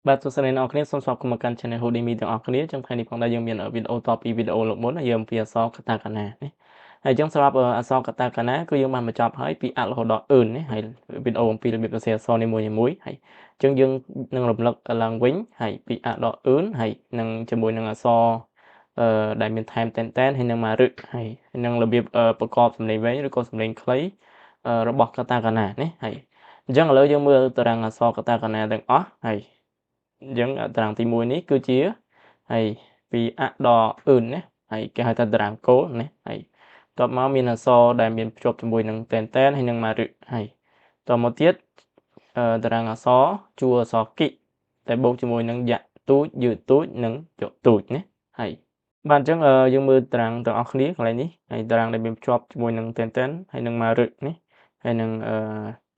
បាទសួស្តីអ្នកនរគ្នាសូមស្វាគមន៍មកកាន់ Channel Houdini ទាំងអស់គ្នាចឹងថ្ងៃនេះផងដែរយើងមានវីដេអូតពីវីដេអូលោកមុនយើងអំពីអក្សរកាតាកាណាណាហើយចឹងសម្រាប់អក្សរកាតាកាណាគឺយើងបានបញ្ចប់ហើយពីអរហូតដល់អឺនណាហើយវីដេអូអំពីរបៀបសរសេរអក្សរនីមួយៗហើយចឹងយើងនឹងរំលឹកឡើងវិញហើយពីអដល់អឺនហើយនឹងជាមួយនឹងអក្សរដែលមានថែមតែនហើយនឹងមករឹកហើយនឹងរបៀបប្រកបសំឡេងវែងឬក៏សំឡេងខ្លីរបស់កាតាកាណាណាហើយអញ្ចឹងឥឡូវយើងមើលតារាងអក្សរកាតាកាណាទាំងអស់ហើយអញ្ចឹងតារាងទី1នេះគឺជាហើយពីអដល់អឺនណាហើយគេហៅថាតារាងគោលណាហើយតបមកមានអក្សរដែលមានភ្ជាប់ជាមួយនឹងតែនហើយនឹងមករឹកហើយតមកទៀតតារាងអក្សរជួរអក្សរគិតែបូកជាមួយនឹងយៈទូចយឺទូចនិងយកទូចណាហើយបាទអញ្ចឹងយើងមើលតារាងទាំងអស់គ្នាកន្លែងនេះហើយតារាងដែលមានភ្ជាប់ជាមួយនឹងតែនហើយនឹងមករឹកនេះហើយនឹង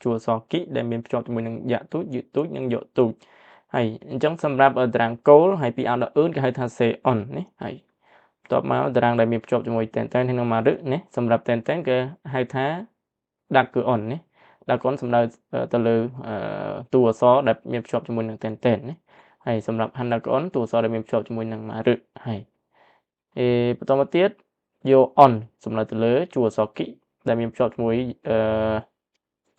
ជួរអក្សរគិដែលមានភ្ជាប់ជាមួយនឹងយៈទូចយឺទូចនិងយកទូចហើយអញ្ចឹងសម្រាប់តារាងគោលហើយពីអដល់អឺនគេហៅថាសេអុនណាហើយបន្ទាប់មកតារាងដែលមានភ្ជាប់ជាមួយតែនហើយនឹងមករឹកណាសម្រាប់តែនគេហៅថាដាក់គឺអុនណាដាក់អុនសំដៅទៅលើតួអក្សរដែលមានភ្ជាប់ជាមួយនឹងតែនណាហើយសម្រាប់ហាន់ដាក់អុនតួអក្សរដែលមានភ្ជាប់ជាមួយនឹងមករឹកហើយបន្តមកទៀតយោអុនសំដៅទៅលើជួរអក្សរគិដែលមានភ្ជាប់ជាមួយ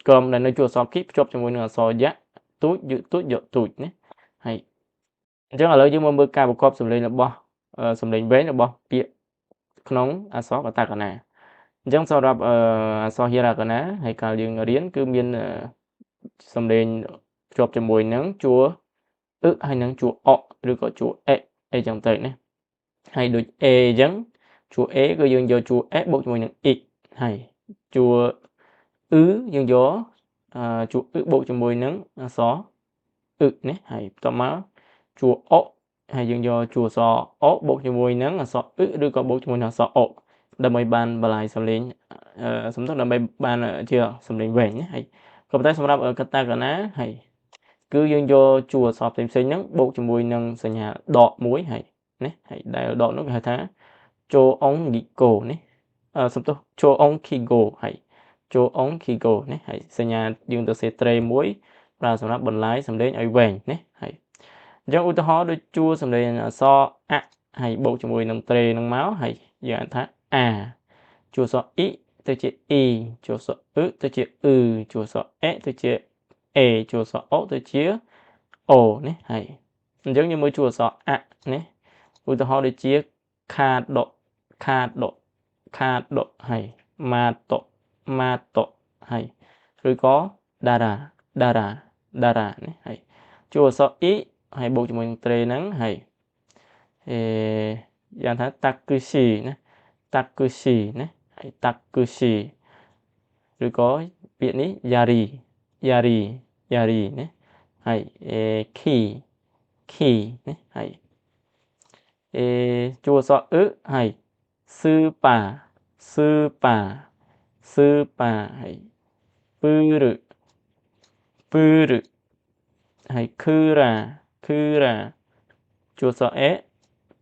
ក្រុមដែលនៅជួរអក្សរគិភ្ជាប់ជាមួយនឹងអក្សរយៈទូចយឺទូចយកទូចណាហើយអញ្ចឹងឥឡូវយើងមកមើលការប្រកបសំឡេងរបស់សំឡេងវែងរបស់ពាក្យក្នុងអក្សរកាតាកាណាអញ្ចឹងសម្រាប់អក្សរហិរ៉ាកាណាហើយកាលយើងរៀនគឺមានសំឡេងភ្ជាប់ជាមួយនឹងជួរហើយនឹងជួរអឬក៏ជួរអីចឹងទៅណាហើយដូច A អញ្ចឹងជួរ A គឺយើងយកជួរ S បូកជាមួយនឹង X ហើយជួរយើងយកជួរបូកជាមួយនឹងអក្សរណាហើយបន្ទាប់មកជួរហើយយើងយកជួរអក្សរបូកជាមួយនឹងអក្សរឬក៏បូកជាមួយនឹងអក្សរដើម្បីបានបន្លាយសំឡេងសំដៅដើម្បីបានជាសំឡេងវែងណាហើយក៏ប៉ុន្តែសម្រាប់កាតាកាណាហើយគឺយើងយកជួរអក្សរផ្សេងៗហ្នឹងបូកជាមួយនឹងសញ្ញាដកមួយហើយណាហើយដែលដកនោះគេហៅថាចូអុងហ្គីកូណាសំទោសចូអុងឃីហ្គូហើយចូអុងឃីហ្គូណាហើយសញ្ញាយើងទៅសេត្រេមួយប្រើសម្រាប់បន្លាយសំឡេងឲ្យវែងណាហើយអញ្ចឹងឧទាហរណ៍ដូចជួរសំឡេងអក្សរអហើយបូកជាមួយនឹងត្រេនឹងមកហើយយើងអាចថាអាជួរអក្សរអ៊ីទៅជាអ៊ីជួរអក្សរទៅជាជួរអក្សរទៅជាអេជួរអក្សរអូទៅជាអូណាហើយអញ្ចឹងយើងមើលជួរអក្សរអណាឧទាហរណ៍ដូចជាខាដកហើយម៉ាតហើយឬក៏ដារ៉ាណាហើយជួរអក្សរអ៊ីហើយបូកជាមួយនឹងត្រេហ្នឹងហើយយ៉ាងថាតាក់គឺស៊ីណាហើយតាក់គឺស៊ីឬក៏ពាក្យនេះយ៉ារីណាហើយខីណាហើយជួរអក្សរហើយស៊ឺប៉ាហើយពឺរឹហើយខឺរ៉ាជួរអក្សរ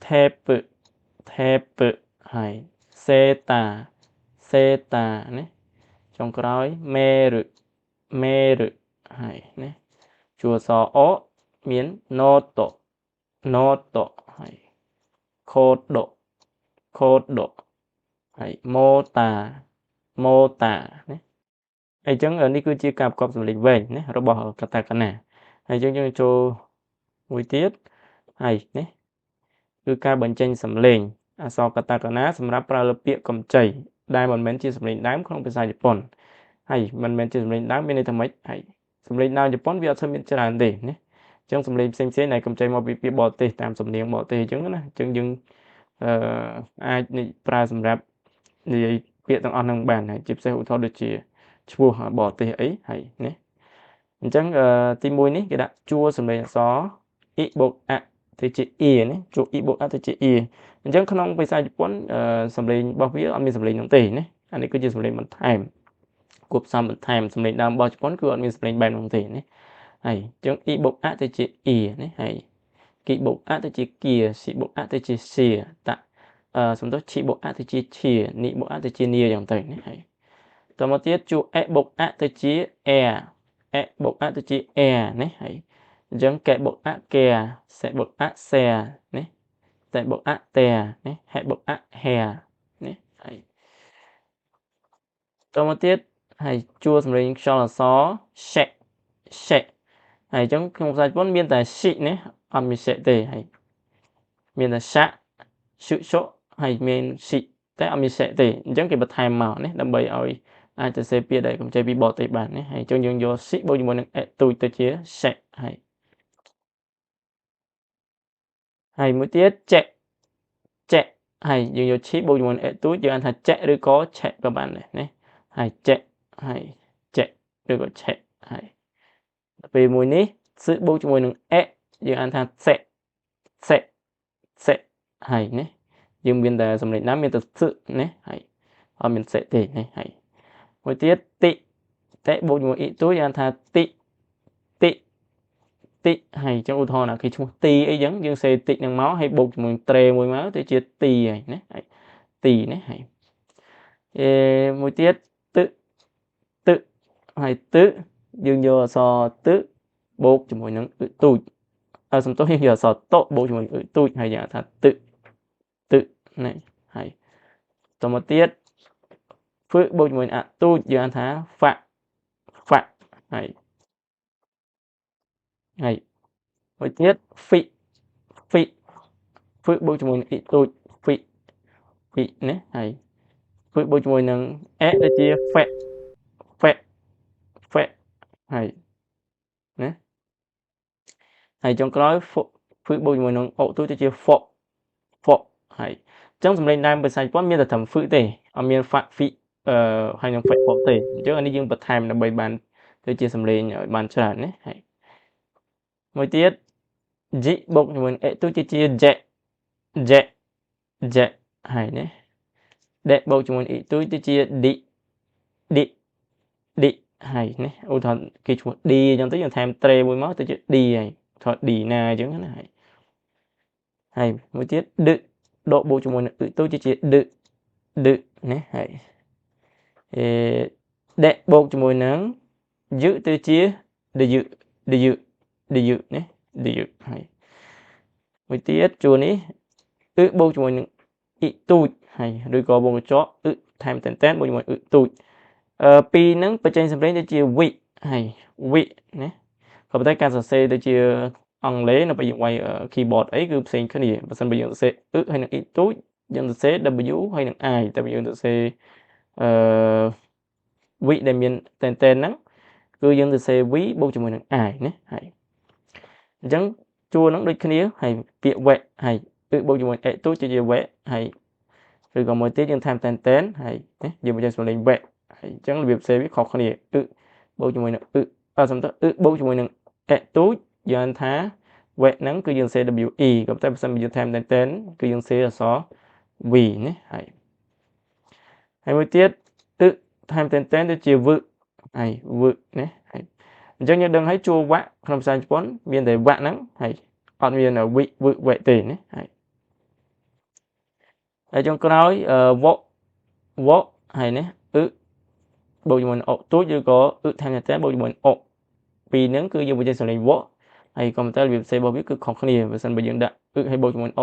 ថេពឹហើយសេតាណាចុងក្រោយមេរឹហើយណាជួរអក្សរអមានណូតហើយខូដហើយម៉ូតាណាអញ្ចឹងនេះគឺជាការប្រកបសំឡេងវែងណារបស់កាតាកាណាហើយយើងចូលមួយទៀតហើយណាគឺការបញ្ចេញសំឡេងអក្សរកាតាកាណាសម្រាប់ប្រើលើពាក្យកម្ចីដែលមិនមែនជាសំឡេងដើមក្នុងភាសាជប៉ុនហើយមិនមែនជាសំឡេងដើមមានន័យថាម៉េចហើយសំឡេងដើមជប៉ុនវាអត់សូវមានច្រើនទេណាអញ្ចឹងសំឡេងផ្សេងៗដែលកម្ចីមកពីពាក្យបរទេសតាមសំនៀងបរទេសអញ្ចឹងណាអញ្ចឹងយើងអាចប្រើសម្រាប់និយាយពាក្យទាំងអស់ហ្នឹងបានហើយជាពិសេសឧទាហរណ៍ដូចជាឈ្មោះបរទេសអីហើយណាអញ្ចឹងទី1នេះគេដាក់ជួរសំឡេងអក្សរអ៊ីបូកអទៅជាអ៊ីណាជួរអ៊ីបូកអទៅជាអ៊ីអញ្ចឹងក្នុងភាសាជប៉ុនសំឡេងរបស់វាអត់មានសំឡេងហ្នឹងទេណាអានេះគឺជាសំឡេងបន្ថែមគួបផ្សំបន្ថែមសំឡេងដើមរបស់ជប៉ុនគឺអត់មានសំឡេងបែបហ្នឹងទេណាហើយអញ្ចឹងអ៊ីបូកអទៅជាអ៊ីណាហើយគីបូកអទៅជាគៀស៊ីបូកអទៅជាសៀតាសំដៅឈីបូកអទៅជាឈៀនីបូកអទៅជានីយ៉ាងទៅណាហើយតមកទៀតជួរអេបូកអទៅជាអែបូកអទៅជាអែណាហើយ អញ្ចឹងកែបុកអកែសេបុកអសែណាតែបុកអតែណាហេបុកអហែណាហើយតមកទៀតហើយជួរសំឡេងខ្យល់អក្សរ shake ហើយអញ្ចឹងក្នុងភាសាជប៉ុនមានតែ shi ណាអត់មាន shake ទេហើយមានតែ sha ឈុហើយមាន shi តែអត់មាន shake ទេអញ្ចឹងគេបន្ថែមមកណាដើម្បីឲ្យអាចទៅសេពាក្យដែលកម្ចីពីបរទេសបានណាហើយអញ្ចឹងយើងយក shi បូកជាមួយនឹង ទូចទៅជា shake ហើយមួយទៀត check ហើយយើងយក chi បូកជាមួយនឹង ទូចយើងអានថា check ឬក៏ check ក៏បានដែរណាហើយ check ហើយ check ឬក៏ check ហើយពេលមួយនេះសឹបូកជាមួយនឹង យើងអានថា set ហើយណាយើងមានតែសំឡេងណាមានតែសឹណាហើយអត់មាន set ទេណាហើយមួយទៀតតិបូកជាមួយ ទូចយើងអានថាតិហើយអញ្ចឹងឧទាហរណ៍ណាគេឈ្មោះទីអីចឹងយើងសេតិនឹងមកហើយបូកជាមួយត្រេមួយមកទៅជាទីហើយណាហើយទីណាហើយមួយទៀតទឹកហើយយើងយកអក្សរទឹកបូកជាមួយនឹងទូចសំទោសយើងយកអក្សរតបូកជាមួយទូចហើយយើងថាទឹកណាហើយតមកទៀតធ្វើបូកជាមួយនឹងទូចយើងថាហ្វាក់ហើយមួយទៀត fi ធ្វើបូកជាមួយនឹងទូច fi ណាហើយធ្វើបូកជាមួយនឹងដូចជា fe ហើយណាហើយចុងក្រោយធ្វើបូកជាមួយនឹងអទូចទៅជា fo ហើយអញ្ចឹងសំឡេងដើមភាសាជប៉ុនមានតែត្រឹម fi ទេអត់មាន fa fi ហើយនឹង fe fo ទេអញ្ចឹងអានេះយើងបន្ថែមដើម្បីបានទៅជាសំឡេងឲ្យបានច្រើនណាហើយមួយទៀត ji បូកជាមួយនឹងទូចទៅជា je ហើយណាដេបូកជាមួយនឹងទូចទៅជា di ហើយណាឧទាហរណ៍គេឈ្មោះ d អញ្ចឹងទៅយើងថែមត្រេមួយមកទៅជា d ហើយថត d ណាអញ្ចឹងណាហើយមួយទៀតដកបូកជាមួយនឹងទូចទៅជាដណាហើយដេបូកជាមួយនឹងយឺទៅជាដយឺណាដយឺហើយមួយទៀតជួរនេះបូកជាមួយនឹងទូចហើយឬក៏វងកញ្ចក់ថែមតែនបូកជាមួយទូចពីរហ្នឹងបញ្ចេញសំឡេងទៅជា ហើយ ណាក៏ប៉ុន្តែការសរសេរទៅជាអង់គ្លេសនៅពេលយើងវាយ keyboard អីគឺផ្សេងគ្នាបើសិនបើយើងសរសេរហើយនឹងទូចយើងសរសេរ w ហើយនឹង i តែបើយើងសរសេរដែលមានតែនហ្នឹងគឺយើងសរសេរ v បូកជាមួយនឹង i ណាហើយអញ្ចឹងជួរហ្នឹងដូចគ្នាហើយពាក្យ ហើយបូកជាមួយទូចទៅជា ហើយឬក៏មួយទៀតយើងថែមតែនហើយណាយើងបញ្ចេញសំឡេង ហើយអញ្ចឹងរបៀបផ្សេងវាខុសគ្នាបូកជាមួយនឹងសំដៅបូកជាមួយនឹងទូចយើងថាហ្នឹងគឺយើងសេ we ក៏តែបើសិនបើយើងថែមតែនគឺយើងសេអក្សរ v ណាហើយមួយទៀតថែមតែនទៅជា ហើយណាហើយអញ្ចឹងយើងដឹងហើយជួរវ៉ាក់ក្នុងភាសាជប៉ុនមានតែវ៉ាក់ហ្នឹងហើយអត់មានវ៉ាក់ទេណាហើយចុងក្រោយវ៉ហើយណាបូកជាមួយនឹងទូចឬក៏ថែមតែបូកជាមួយនឹងពីរហ្នឹងគឺយើងបញ្ចេញសំឡេងវ៉ហើយកុំព្យូទ័ររបៀបផ្សេងរបស់វាគឺខុសគ្នាបើសិនបើយើងដាក់ហើយបូកជាមួយនឹង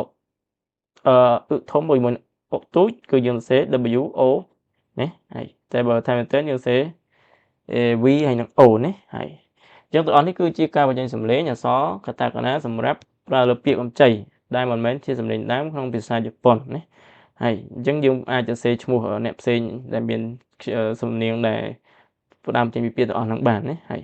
ធំបូកជាមួយនឹងទូចគឺយើងសរសេរ w o ណាហើយតែបើថែមតែយើងសរសេរv ហើយនឹង o ណាហើយអញ្ចឹងទាំងអស់នេះគឺជាការបញ្ចេញសំឡេងអក្សរកាតាកាណាសម្រាប់ប្រើលើពាក្យកម្ចីដែលមិនមែនជាសំឡេងដើមក្នុងភាសាជប៉ុនណាហើយអញ្ចឹងយើងអាចសរសេរឈ្មោះអ្នកផ្សេងដែលមានសំនៀងដែលផ្ដើមចេញពីពាក្យទាំងអស់ហ្នឹងបានណាហើយ